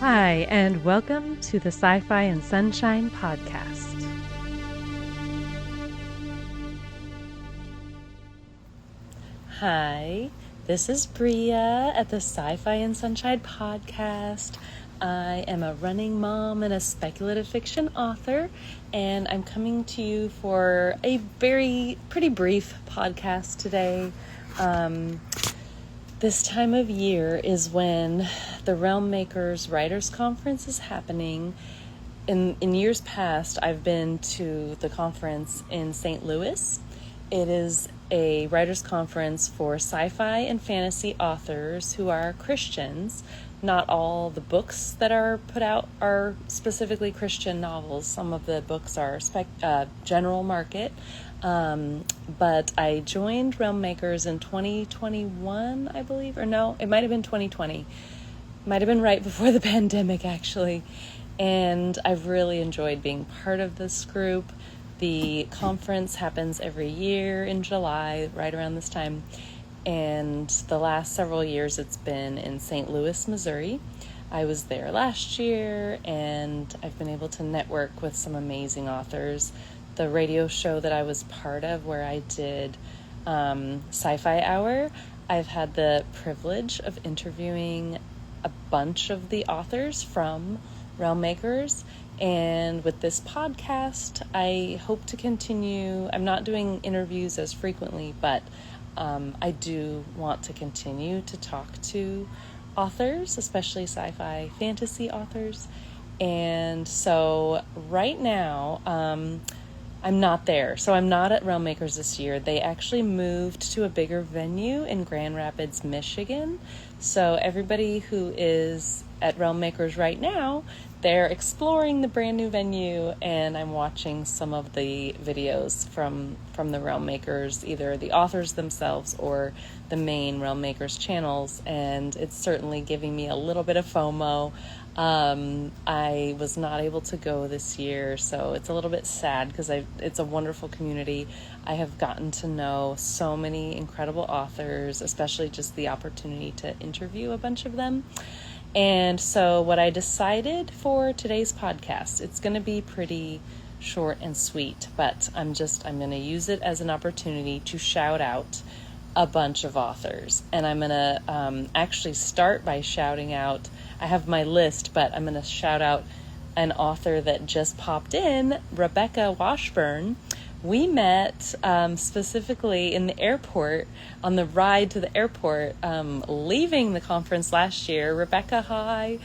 Hi, and welcome to the Sci-Fi and Sunshine podcast. Hi, this is Bria at the Sci-Fi and Sunshine podcast. I am a running mom and a speculative fiction author, and I'm coming to you for a pretty brief podcast today. This time of year is when the Realm Makers Writers Conference is happening. In years past, I've been to the conference in St. Louis. It is a writers' conference for sci-fi and fantasy authors who are Christians. Not all the books that are put out are specifically Christian novels. Some of the books are general market. But I joined Realm Makers in 2021, I believe, or no, it might have been 2020. Might have been right before the pandemic, actually. And I've really enjoyed being part of this group. The conference happens every year in July, right around this time. And the last several years it's been in St. Louis, Missouri. I was there last year, and I've been able to network with some amazing authors. The radio show that I was part of, where I did Sci-Fi Hour, I've had the privilege of interviewing a bunch of the authors from Realm Makers. And with this podcast, I hope to continue. I'm not doing interviews as frequently, but I do want to continue to talk to authors, especially sci-fi fantasy authors. And so right now, I'm not there. So I'm not at Realm Makers this year. They actually moved to a bigger venue in Grand Rapids, Michigan. So everybody who is at Realm Makers right now, they're exploring the brand new venue, and I'm watching some of the videos from the Realm Makers, either the authors themselves or the main Realm Makers channels, and it's certainly giving me a little bit of FOMO. I was not able to go this year, so it's a little bit sad because it's a wonderful community. I have gotten to know so many incredible authors, especially just the opportunity to interview a bunch of them. And so what I decided for today's podcast, it's going to be pretty short and sweet, but I'm going to use it as an opportunity to shout out a bunch of authors. And I'm going to actually start by shouting out, I have my list, but I'm going to shout out an author that just popped in, Rebecca Washburn. We met specifically in the airport, on the ride to the airport, leaving the conference last year. Rebecca, hi.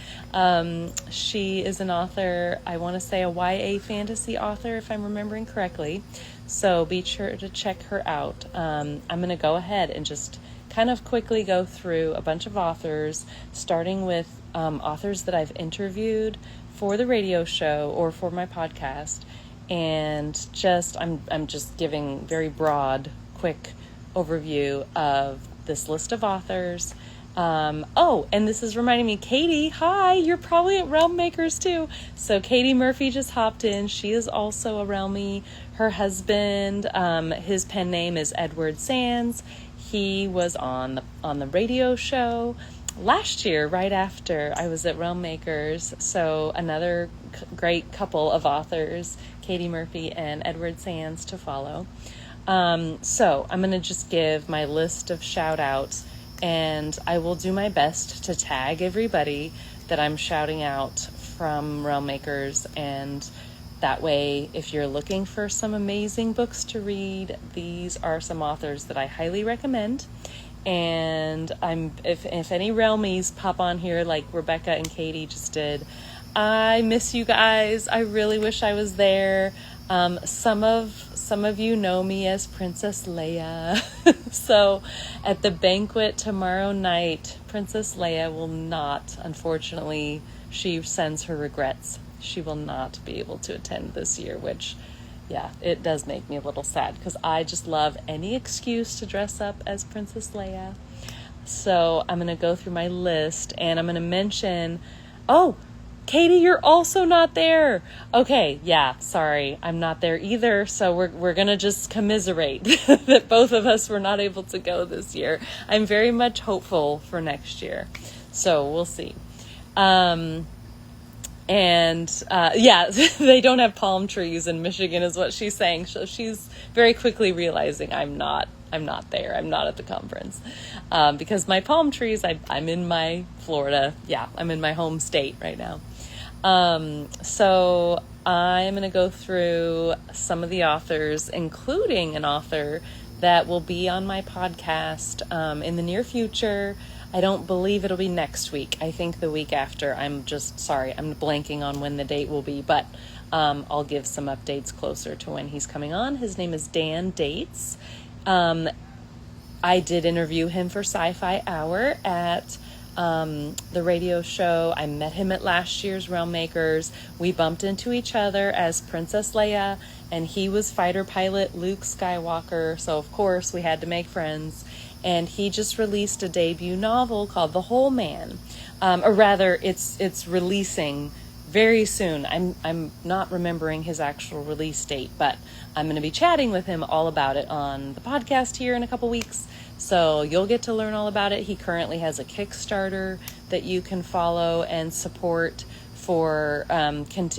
She is an author, I want to say a YA fantasy author, if I'm remembering correctly. So be sure to check her out. I'm going to go ahead and just kind of quickly go through a bunch of authors, starting with authors that I've interviewed for the radio show or for my podcast. And I'm just giving very broad, quick overview of this list of authors. And this is reminding me, Katie, hi, you're probably at Realm Makers too. So Katie Murphy just hopped in. She is also a Realmie. Her husband, his pen name is Edward Sands. He was on the radio show last year, right after I was at Realm Makers. So another great couple of authors, Katie Murphy and Edward Sands, to follow. So I'm going to just give my list of shout outs, and I will do my best to tag everybody that I'm shouting out from Realm Makers. And that way, if you're looking for some amazing books to read, these are some authors that I highly recommend. And if any Realmies pop on here like Rebecca and Katie just did, I miss you guys. I really wish I was there. Some of you know me as Princess Leia. So at the banquet tomorrow night, Princess Leia will not, unfortunately, she sends her regrets. She will not be able to attend this year, which, yeah, it does make me a little sad because I just love any excuse to dress up as Princess Leia. So I'm going to go through my list, and I'm going to mention, Katie, you're also not there. Okay, yeah, sorry, I'm not there either. So we're going to just commiserate that both of us were not able to go this year. I'm very much hopeful for next year. So we'll see. And yeah, they don't have palm trees in Michigan is what she's saying. So she's very quickly realizing I'm not there. I'm not at the conference. Because my palm trees, I'm in my Florida. Yeah, I'm in my home state right now. So I'm going to go through some of the authors, including an author that will be on my podcast in the near future. I don't believe it'll be next week. I think the week after. I'm blanking on when the date will be, but I'll give some updates closer to when he's coming on. His name is Dan Dates. I did interview him for Sci-Fi Hour at the radio show. I met him at last year's Realm Makers. We bumped into each other as Princess Leia, and he was fighter pilot Luke Skywalker, so of course we had to make friends. And he just released a debut novel called The Whole Man, or rather, it's releasing very soon. I'm not remembering his actual release date, but I'm going to be chatting with him all about it on the podcast here in a couple weeks. So you'll get to learn all about it. He currently has a Kickstarter that you can follow and support for,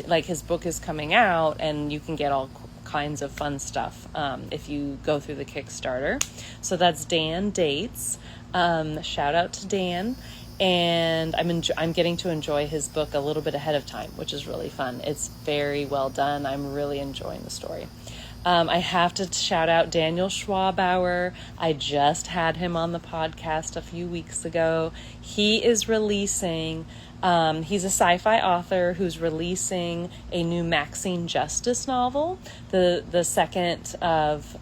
like his book is coming out, and you can get all kinds of fun stuff if you go through the Kickstarter. So that's Dan Dates. Shout out to Dan. And I'm getting to enjoy his book a little bit ahead of time, which is really fun. It's very well done. I'm really enjoying the story. I have to shout out Daniel Schwabauer. I just had him on the podcast a few weeks ago. He is releasing, he's a sci-fi author who's releasing a new Maxine Justice novel, the second of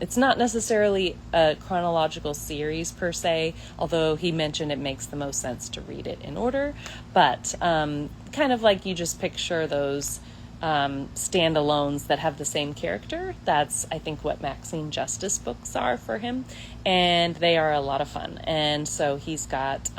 it's not necessarily a chronological series per se, although he mentioned it makes the most sense to read it in order, but kind of like you just picture those standalones that have the same character. That's, I think, what Maxine Justice books are for him, and they are a lot of fun. And so he's got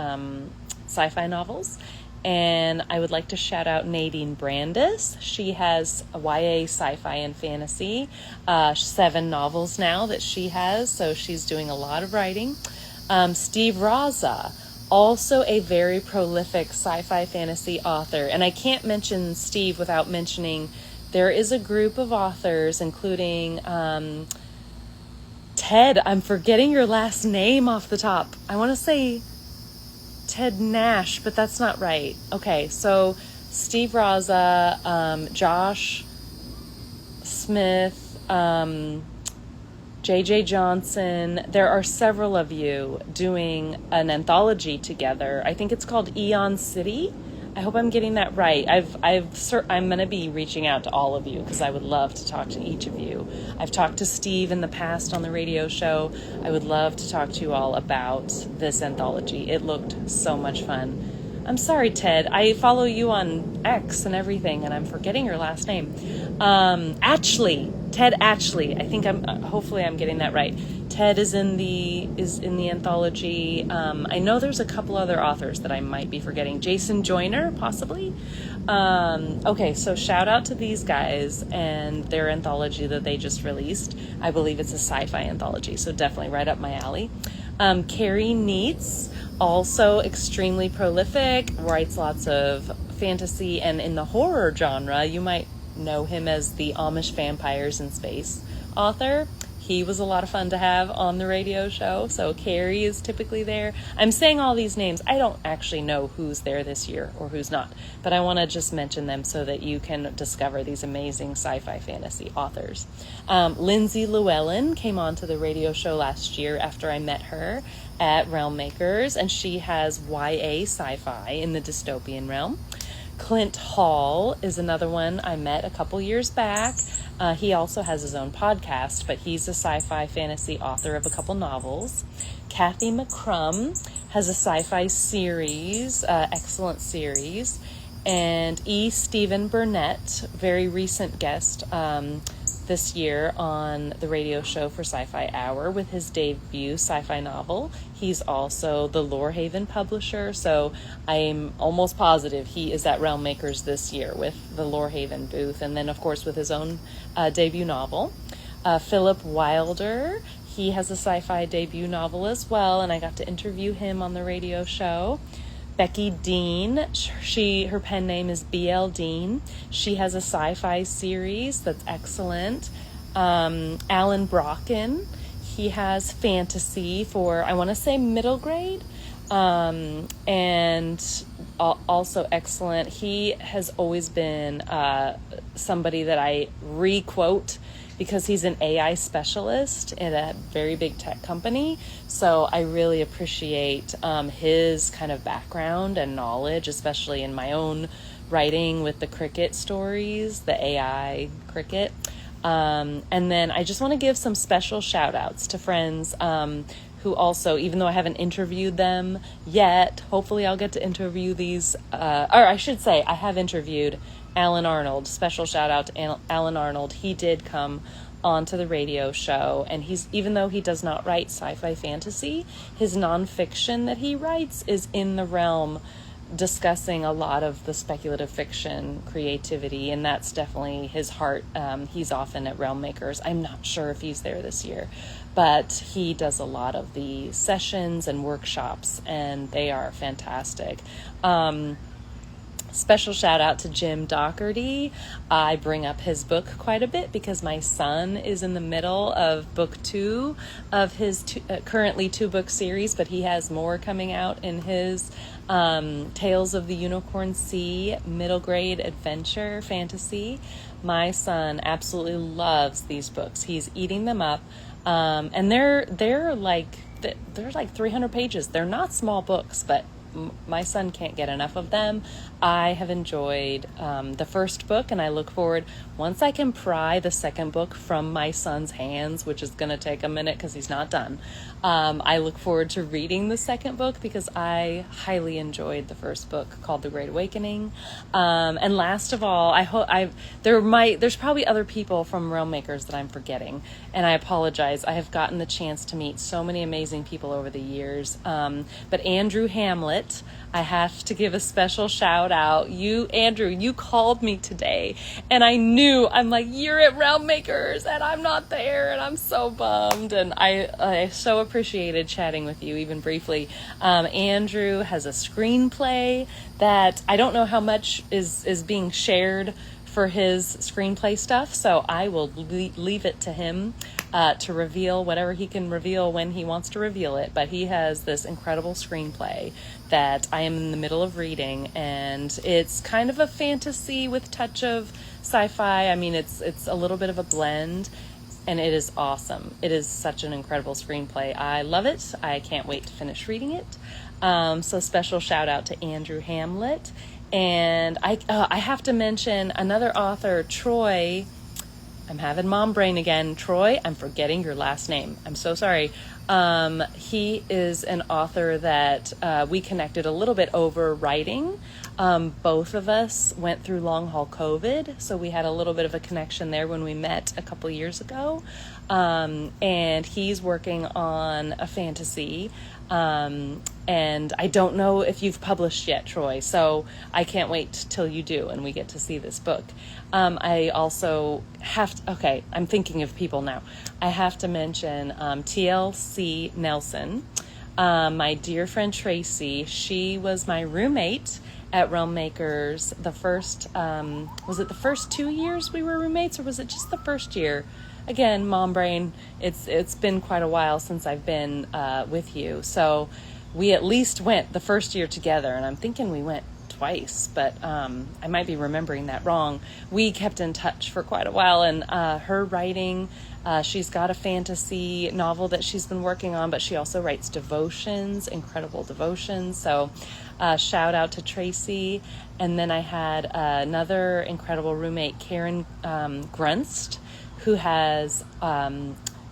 sci-fi novels, and I would like to shout out Nadine Brandis. She has a YA sci-fi and fantasy, 7 novels now that she has, so she's doing a lot of writing. Steve Raza, also a very prolific sci-fi fantasy author. And I can't mention Steve without mentioning there is a group of authors, including Ted. I'm forgetting your last name off the top. I want to say Ted Nash, but that's not right. Okay, so Steve Raza, Josh Smith, J.J. Johnson. There are several of you doing an anthology together. I think it's called Eon City. I hope I'm getting that right. I'm going to be reaching out to all of you because I would love to talk to each of you. I've talked to Steve in the past on the radio show. I would love to talk to you all about this anthology. It looked so much fun. I'm sorry, Ted. I follow you on X and everything, and I'm forgetting your last name. Ted Atchley. I think hopefully I'm getting that right. Ted is in the anthology. I know there's a couple other authors that I might be forgetting. Jason Joyner, possibly. Okay, so shout out to these guys and their anthology that they just released. I believe it's a sci-fi anthology, so definitely right up my alley. Carrie Neitz, also extremely prolific, writes lots of fantasy, and in the horror genre, you might know him as the Amish Vampires in Space author. He was a lot of fun to have on the radio show, so Carrie is typically there. I'm saying all these names. I don't actually know who's there this year or who's not, but I want to just mention them so that you can discover these amazing sci-fi fantasy authors. Lindsay Llewellyn came on to the radio show last year after I met her at Realm Makers, and she has YA sci-fi in the dystopian realm. Clint Hall is another one I met a couple years back. He also has his own podcast, but he's a sci-fi fantasy author of a couple novels. Kathy McCrum has a sci-fi series, excellent series. And E. Stephen Burnett, very recent guest this year on the radio show for Sci-Fi Hour with his debut sci-fi novel. He's also the Lorehaven publisher, so I'm almost positive he is at Realm Makers this year with the Lorehaven booth, and then of course with his own debut novel. Philip Wilder, he has a sci-fi debut novel as well, and I got to interview him on the radio show. Becky Dean, her pen name is BL Dean. She has a sci-fi series that's excellent. Alan Brocken, he has fantasy for, I want to say, middle grade, and also excellent. He has always been somebody that I re-quote because he's an AI specialist at a very big tech company. So I really appreciate his kind of background and knowledge, especially in my own writing with the cricket stories, the AI cricket. And then I just want to give some special shout outs to friends who also, even though I haven't interviewed them yet, hopefully I'll get to interview these, or I should say I have interviewed Alan Arnold. Special shout out to Alan Arnold. He did come onto the radio show, and even though he does not write sci-fi fantasy, his nonfiction that he writes is in the realm discussing a lot of the speculative fiction creativity, and that's definitely his heart. He's often at Realm Makers. I'm not sure if he's there this year, but he does a lot of the sessions and workshops, and they are fantastic. Special shout out to Jim Doherty. I bring up his book quite a bit because my son is in the middle of book 2 of his currently 2-book series, but he has more coming out in his Tales of the Unicorn Sea middle grade adventure fantasy. My son absolutely loves these books. He's eating them up, and they're like 300 pages. They're not small books, but my son can't get enough of them. I have enjoyed the first book, and I look forward, once I can pry the second book from my son's hands, which is going to take a minute because he's not done. I look forward to reading the second book because I highly enjoyed the first book called The Great Awakening. And last of all, there's probably other people from Realm Makers that I'm forgetting, and I apologize. I have gotten the chance to meet so many amazing people over the years. But Andrew Hamlet, I have to give a special shout out. Andrew, you called me today, and I'm like, you're at Realm Makers, and I'm not there, and I'm so bummed. And I so appreciated chatting with you, even briefly. Andrew has a screenplay that I don't know how much is being shared for his screenplay stuff, so I will leave it to him to reveal whatever he can reveal when he wants to reveal it. But he has this incredible screenplay that I am in the middle of reading, and it's kind of a fantasy with touch of sci-fi. I mean, it's a little bit of a blend, and it is awesome. It is such an incredible screenplay. I love it. I can't wait to finish reading it. So special shout out to Andrew Hamlet. And I have to mention another author, Troy. I'm having mom brain again. Troy, I'm forgetting your last name. I'm so sorry. He is an author that we connected a little bit over writing. Both of us went through long haul COVID, so we had a little bit of a connection there when we met a couple years ago. And he's working on a fantasy. And I don't know if you've published yet, Troy, so I can't wait till you do and we get to see this book. I also I'm thinking of people now. I have to mention TLC Nelson, my dear friend Tracy. She was my roommate at Realm Makers the first, was it the first 2 years we were roommates, or was it just the first year? Again, mom brain, it's been quite a while since I've been with you. So we at least went the first year together, and I'm thinking we went twice, but I might be remembering that wrong. We kept in touch for quite a while, and her writing, she's got a fantasy novel that she's been working on, but she also writes devotions, incredible devotions. So shout out to Tracy. And then I had another incredible roommate, Karen Grunst, who has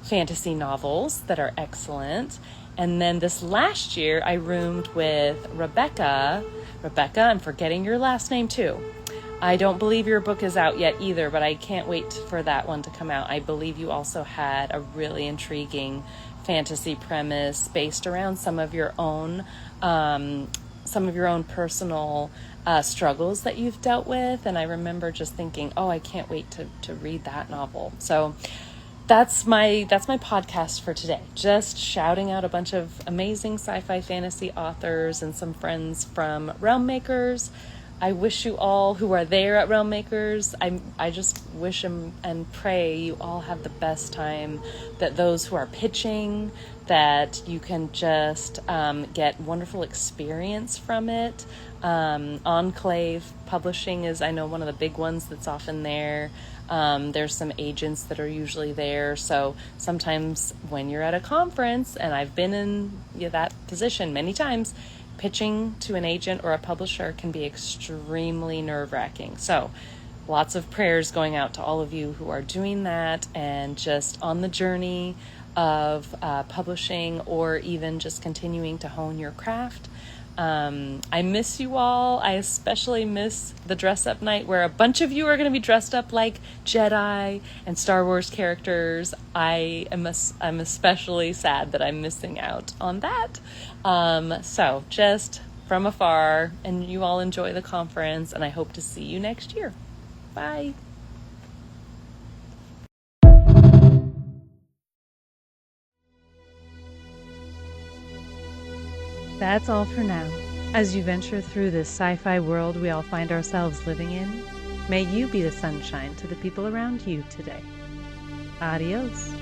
fantasy novels that are excellent. And then this last year, I roomed with Rebecca. Rebecca, I'm forgetting your last name too. I don't believe your book is out yet either, but I can't wait for that one to come out. I believe you also had a really intriguing fantasy premise based around some of your own personal struggles that you've dealt with. And I remember just thinking, oh, I can't wait to read that novel. So that's my podcast for today. Just shouting out a bunch of amazing sci-fi fantasy authors and some friends from Realm Makers. I wish you all who are there at Realm Makers, I just wish and pray you all have the best time, that those who are pitching, that you can just get wonderful experience from it. Enclave Publishing is, I know, one of the big ones that's often there. There's some agents that are usually there. So sometimes when you're at a conference, and I've been in that position many times, pitching to an agent or a publisher can be extremely nerve-wracking. So lots of prayers going out to all of you who are doing that and just on the journey of publishing, or even just continuing to hone your craft. I miss you all. I especially miss the dress up night where a bunch of you are going to be dressed up like Jedi and Star Wars characters. I'm especially sad that I'm missing out on that. So just from afar, and you all enjoy the conference, and I hope to see you next year. Bye. That's all for now. As you venture through this sci-fi world we all find ourselves living in, may you be the sunshine to the people around you today. Adios.